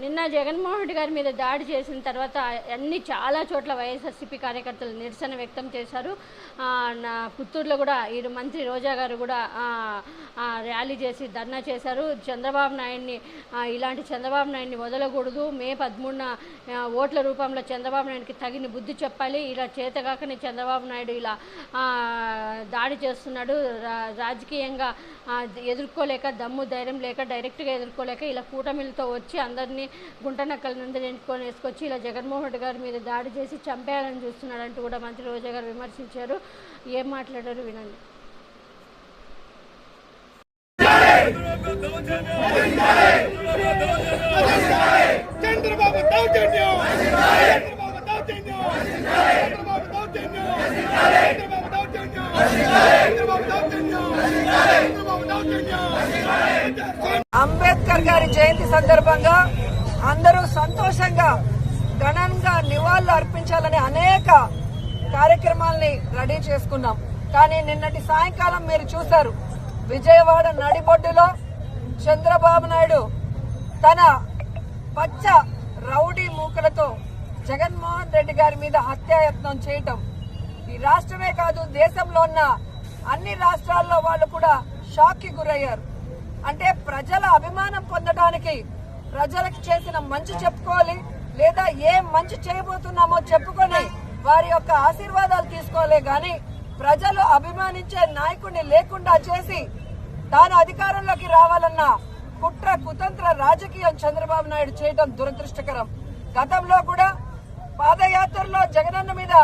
నిన్న జగన్మోహన్ రెడ్డి గారి మీద దాడి చేసిన తర్వాత చాలా చోట్ల వైఎస్ఆర్సీపీ కార్యకర్తలు నిరసన వ్యక్తం చేశారు. నా పుత్తూరులో కూడా ఈ మంత్రి రోజా గారు కూడా ర్యాలీ చేసి ధర్నా చేశారు. ఇలాంటి చంద్రబాబు నాయుడిని వదలకూడదు, మే 13న ఓట్ల రూపంలో చంద్రబాబు నాయుడికి తగిన బుద్ధి చెప్పాలి, ఇలా చేతగాకనే చంద్రబాబు నాయుడు ఇలా దాడి చేస్తున్నాడు, రాజకీయంగా ఎదుర్కోలేక, దమ్ము ధైర్యం లేక, డైరెక్ట్గా ఎదుర్కోలేక ఇలా కూటమిలతో వచ్చి అందరినీ గుంటనక్కల నుండి వేసుకొచ్చి ఇలా జగన్మోహన్ రెడ్డి గారి మీద దాడి చేసి చంపేయాలని చూస్తున్నాడంటూ కూడా మంత్రి రోజా గారు విమర్శించారు. ఏం మాట్లాడారు వినండి. అంబేద్కర్ గారి జయంతి సందర్భంగా అందరూ సంతోషంగా ఘనంగా నివాళులు అర్పించాలని అనేక కార్యక్రమాల్ని రెడీ చేసుకున్నాం. కానీ నిన్నటి సాయంకాలం మీరు చూశారు, విజయవాడ నడిబొడ్డులో చంద్రబాబు నాయుడు తన పచ్చ రౌడీ మూకలతో జగన్మోహన్ రెడ్డి గారి మీద హత్యాయత్నం చేయటం ఈ రాష్ట్రమే కాదు, దేశంలో ఉన్న అన్ని రాష్ట్రాల్లో వాళ్ళు కూడా షాక్ కి గురయ్యారు. అంటే ప్రజల అభిమానం పొందడానికి ప్రజలకు చేసిన మంచి చెప్పుకోవాలి, లేదా ఏం మంచి చేయబోతున్నామో చెప్పుకొని వారి యొక్క ఆశీర్వాదాలు తీసుకోవాలి. గాని ప్రజలు అభిమానించే నాయకుడిని లేకుండా చేసి తాను అధికారంలోకి రావాలన్న కుట్ర కుతంత్ర రాజకీయం చంద్రబాబు నాయుడు చేయడం దురదృష్టకరం. గతంలో కూడా పాదయాత్రలో జగనన్న మీద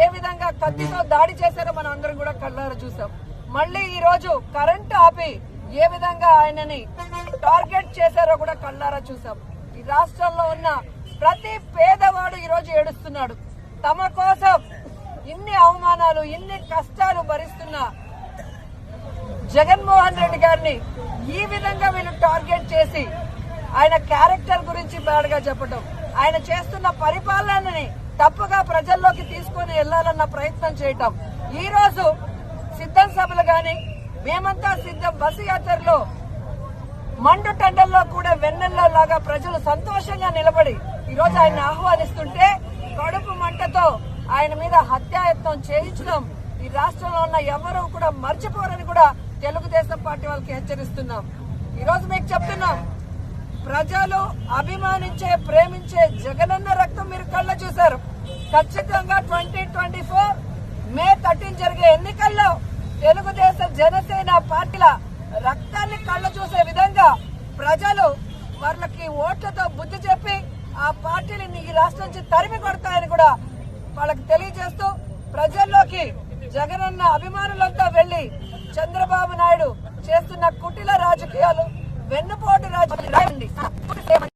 ఏ విధంగా కత్తితో దాడి చేశారో మనం అందరం కూడా కళ్ళారా చూసాం. మళ్లీ ఈ రోజు కరెంటు ఆపి ఏ విధంగా ఆయనని టార్గెట్ చేశారో కూడా కళ్ళారా చూసాం. ఈ రాష్ట్రంలో ఉన్న ప్రతి పేదవాడు ఈ రోజు ఏడుస్తున్నాడు. తమ కోసం ఇన్ని అవమానాలు, ఇన్ని కష్టాలు భరిస్తున్న జగన్మోహన్ రెడ్డి గారిని ఈ విధంగా వీళ్ళు టార్గెట్ చేసి ఆయన క్యారెక్టర్ గురించి బ్యాడ్గా చెప్పడం, ఆయన చేస్తున్న పరిపాలనని తప్పుగా ప్రజల్లోకి తీసుకుని వెళ్లాలన్న ప్రయత్నం చేయటం. ఈ రోజు సిద్ధం సభలు గాని, మేమంతా సిద్ధం బస్సు యాత్రలో మండు టెండల్లో కూడా వెన్నెల్లో లాగా ప్రజలు సంతోషంగా నిలబడి ఈ రోజు ఆయన ఆహ్వానిస్తుంటే కడుపు మంటతో ఆయన మీద హత్యాయత్నం చేయించడం ఈ రాష్ట్రంలో ఉన్న ఎవరూ కూడా మర్చిపోరని కూడా తెలుగుదేశం పార్టీ వాళ్ళకి హెచ్చరిస్తున్నాం. ఈ రోజు మీకు చెప్తున్నాం, ప్రజలు అభిమానించే ప్రేమించే జగనన్న రక్తం మీరు కళ్ళ చూశారు. ఖచ్చితంగా 2024 మే 13 జరిగే ఎన్నికల్లో తెలుగుదేశం జనసేన పార్టీల రక్తాన్ని కళ్ళ చూసే విధంగా ప్రజలు వాళ్ళకి ఓట్లతో బుద్ధి చెప్పి ఆ పార్టీని ఈ రాష్ట్రం నుంచి తరిమి కొడతాయని కూడా వాళ్ళకి తెలియజేస్తూ ప్రజల్లోకి జగనన్న అభిమానులంతా వెళ్లి చంద్రబాబు నాయుడు చేస్తున్న కుటిల రాజకీయాలు, వెన్నుపోటు రాజకీయాలు